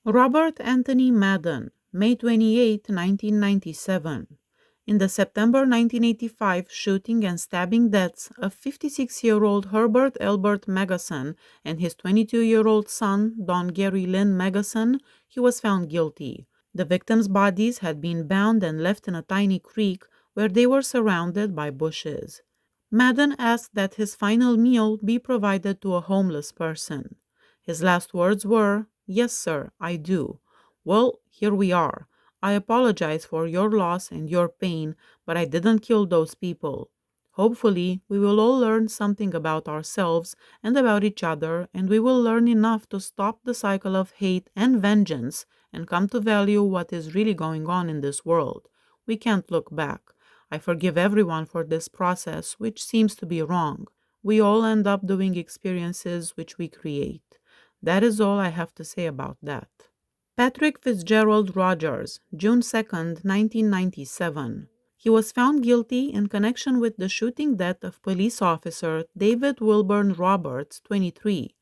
Robert Anthony Madden, May 28, 1997. In the September 1985 shooting and stabbing deaths of 56-year-old Herbert Elbert Magason and his 22-year-old son, Don Gary Lynn Magason, he was found guilty. The victims' bodies had been bound and left in a tiny creek where they were surrounded by bushes. Madden asked that his final meal be provided to a homeless person. His last words were, "Yes, sir, I do. Well, here we are. I apologize for your loss and your pain, but I didn't kill those people. Hopefully, we will all learn something about ourselves and about each other, and we will learn enough to stop the cycle of hate and vengeance and come to value what is really going on in this world. We can't look back. I forgive everyone for this process, which seems to be wrong. We all end up doing experiences which we create. That is all I have to say about that." Patrick Fitzgerald Rogers, June 2, 1997. He was found guilty in connection with the shooting death of police officer David Wilburn Roberts, 23.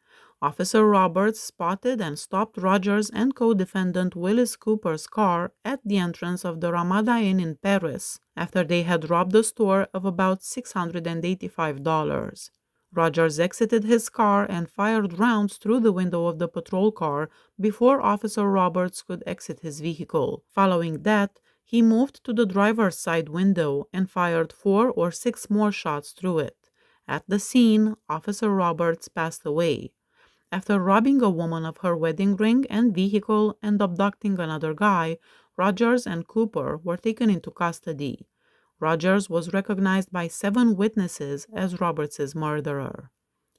Officer Roberts spotted and stopped Rogers and co-defendant Willis Cooper's car at the entrance of the Ramada Inn in Paris after they had robbed a store of about $685. Rogers exited his car and fired rounds through the window of the patrol car before Officer Roberts could exit his vehicle. Following that, he moved to the driver's side window and fired 4 or 6 more shots through it. At the scene, Officer Roberts passed away. After robbing a woman of her wedding ring and vehicle and abducting another guy, Rogers and Cooper were taken into custody. Rogers was recognized by 7 witnesses as Roberts' murderer.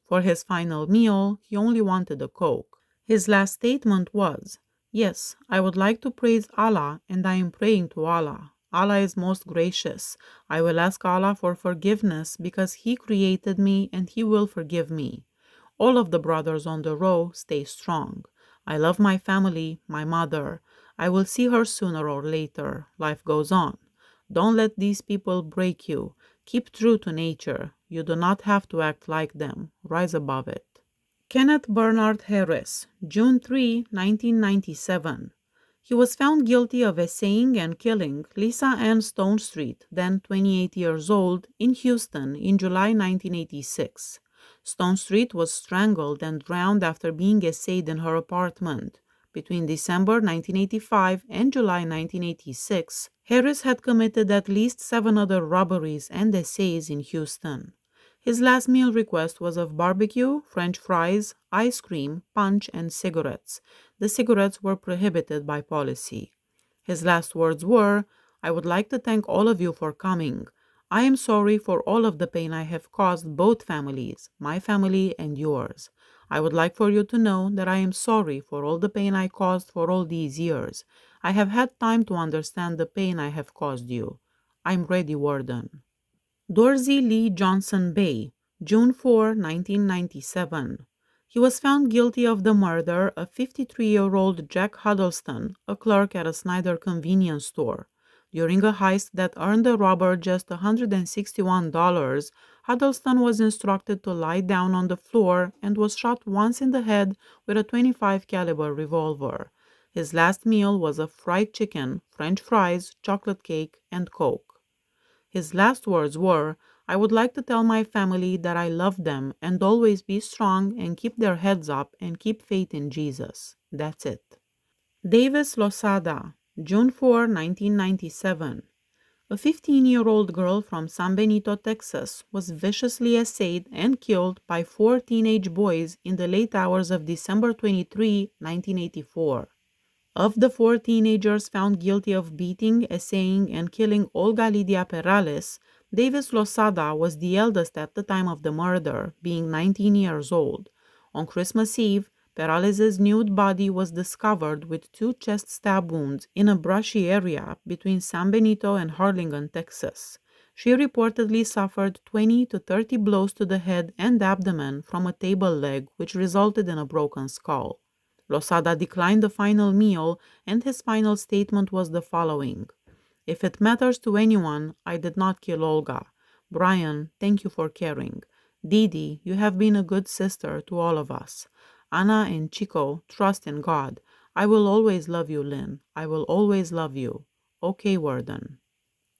For his final meal, he only wanted a Coke. His last statement was, "Yes, I would like to praise Allah, and I am praying to Allah. Allah is most gracious. I will ask Allah for forgiveness because He created me and He will forgive me. All of the brothers on the row stay strong. I love my family, my mother. I will see her sooner or later. Life goes on. Don't let these people break you. Keep true to nature. You do not have to act like them. Rise above it." Kenneth Bernard Harris, June 3, 1997. He was found guilty of essaying and killing Lisa Ann Stonestreet, then 28 years old, in Houston in July 1986. Stonestreet was strangled and drowned after being essayed in her apartment. Between December 1985 and July 1986, Harris had committed at least 7 other robberies and essays in Houston. His last meal request was of barbecue, French fries, ice cream, punch, and cigarettes. The cigarettes were prohibited by policy. His last words were, "I would like to thank all of you for coming. I am sorry for all of the pain I have caused both families, my family and yours. I would like for you to know that I am sorry for all the pain I caused for all these years. I have had time to understand the pain I have caused you. I'm ready, Warden." Dorsie Lee Johnson Bay, June 4, 1997. He was found guilty of the murder of 53-year-old Jack Huddleston, a clerk at a Snyder convenience store. During a heist that earned the robber just $161, Huddleston was instructed to lie down on the floor and was shot once in the head with a .25 caliber revolver. His last meal was of fried chicken, French fries, chocolate cake, and Coke. His last words were, "I would like to tell my family that I love them and always be strong and keep their heads up and keep faith in Jesus. That's it." Davis Losada, June 4, 1997. A 15-year-old girl from San Benito, Texas, was viciously essayed and killed by 4 teenage boys in the late hours of December 23, 1984. Of the 4 teenagers found guilty of beating, essaying, and killing Olga Lidia Perales, Davis Losada was the eldest at the time of the murder, being 19 years old. On Christmas Eve, Peralez's nude body was discovered with 2 chest stab wounds in a brushy area between San Benito and Harlingen, Texas. She reportedly suffered 20 to 30 blows to the head and abdomen from a table leg, which resulted in a broken skull. Losada declined the final meal, and his final statement was the following: "If it matters to anyone, I did not kill Olga. Brian, thank you for caring. Didi, you have been a good sister to all of us. Anna and Chico, trust in God. I will always love you, Lynn. I will always love you. OK, Warden.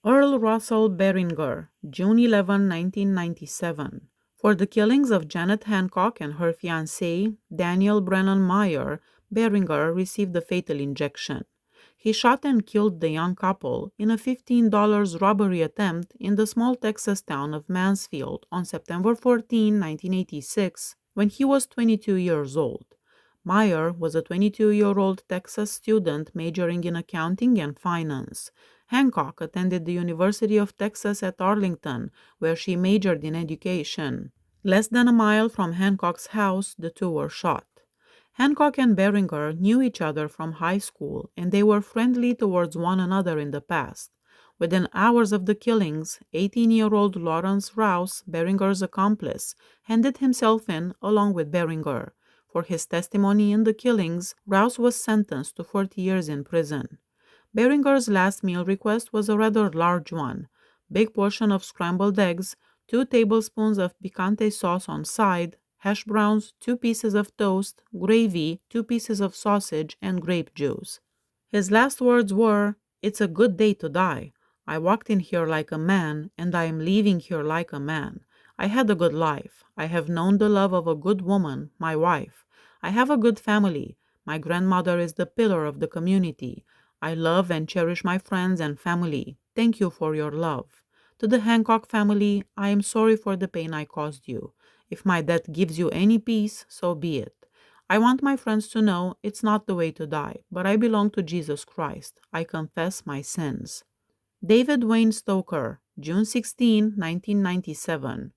Earl Russell Behringer, June 11, 1997. For the killings of Janet Hancock and her fiancé, Daniel Brennan Meyer, Behringer received a fatal injection. He shot and killed the young couple in a $15 robbery attempt in the small Texas town of Mansfield on September 14, 1986, when he was 22 years old. Meyer was a 22-year-old Texas student majoring in accounting and finance. Hancock attended the University of Texas at Arlington, where she majored in education. Less than a mile from Hancock's house, the two were shot. Hancock and Behringer knew each other from high school, and they were friendly towards one another in the past. Within hours of the killings, 18-year-old Lawrence Rouse, Behringer's accomplice, handed himself in along with Behringer. For his testimony in the killings, Rouse was sentenced to 40 years in prison. Behringer's last meal request was a rather large one: big portion of scrambled eggs, 2 tablespoons of picante sauce on side, hash browns, 2 pieces of toast, gravy, 2 pieces of sausage, and grape juice. His last words were, "It's a good day to die. I walked in here like a man, and I am leaving here like a man. I had a good life. I have known the love of a good woman, my wife. I have a good family. My grandmother is the pillar of the community. I love and cherish my friends and family. Thank you for your love. To the Hancock family, I am sorry for the pain I caused you. If my death gives you any peace, so be it. I want my friends to know it's not the way to die, but I belong to Jesus Christ. I confess my sins." David Wayne Stoker, June 16, 1997.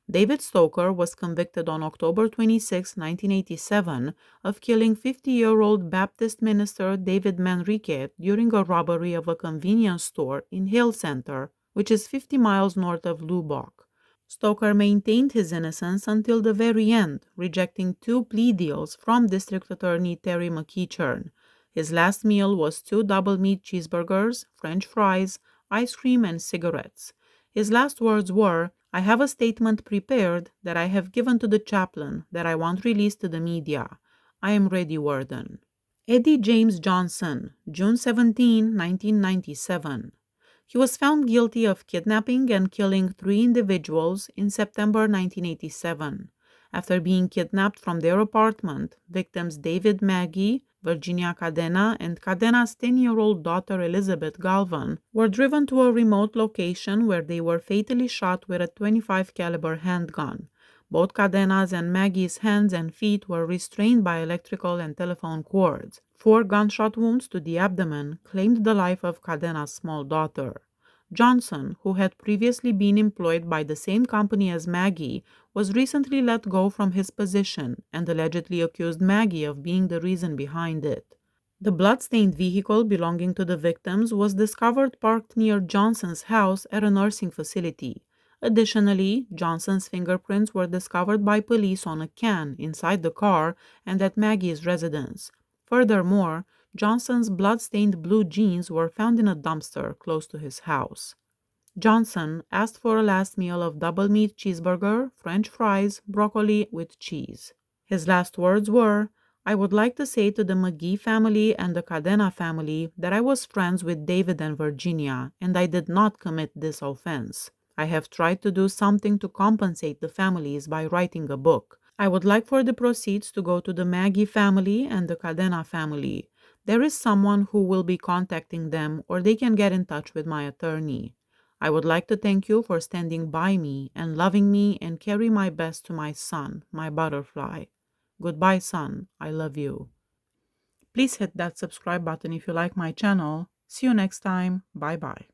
David Stoker was convicted on October 26, 1987, of killing 50-year-old Baptist minister David Manrique during a robbery of a convenience store in Hill Center, which is 50 miles north of Lubbock. Stoker maintained his innocence until the very end, rejecting 2 plea deals from District Attorney Terry McEachern. His last meal was 2 double-meat cheeseburgers, French fries, ice cream, and cigarettes. His last words were, "I have a statement prepared that I have given to the chaplain that I want released to the media. I am ready, Warden." Eddie James Johnson, June 17, 1997. He was found guilty of kidnapping and killing 3 individuals in September 1987. After being kidnapped from their apartment, victims David Maggie, Virginia Cadena, and Cadena's 10-year-old daughter Elizabeth Galvan were driven to a remote location where they were fatally shot with a .25 caliber handgun. Both Cadena's and Maggie's hands and feet were restrained by electrical and telephone cords. 4 gunshot wounds to the abdomen claimed the life of Cadena's small daughter. Johnson, who had previously been employed by the same company as Maggie, was recently let go from his position and allegedly accused Maggie of being the reason behind it. The blood-stained vehicle belonging to the victims was discovered parked near Johnson's house at a nursing facility. Additionally, Johnson's fingerprints were discovered by police on a can inside the car and at Maggie's residence. Furthermore, Johnson's blood-stained blue jeans were found in a dumpster close to his house. Johnson asked for a last meal of double-meat cheeseburger, French fries, broccoli with cheese. His last words were, "I would like to say to the McGee family and the Cadena family that I was friends with David and Virginia, and I did not commit this offense. I have tried to do something to compensate the families by writing a book. I would like for the proceeds to go to the Maggie family and the Cadena family. There is someone who will be contacting them, or they can get in touch with my attorney. I would like to thank you for standing by me and loving me and carry my best to my son, my butterfly. Goodbye, son. I love you." Please hit that subscribe button if you like my channel. See you next time. Bye-bye.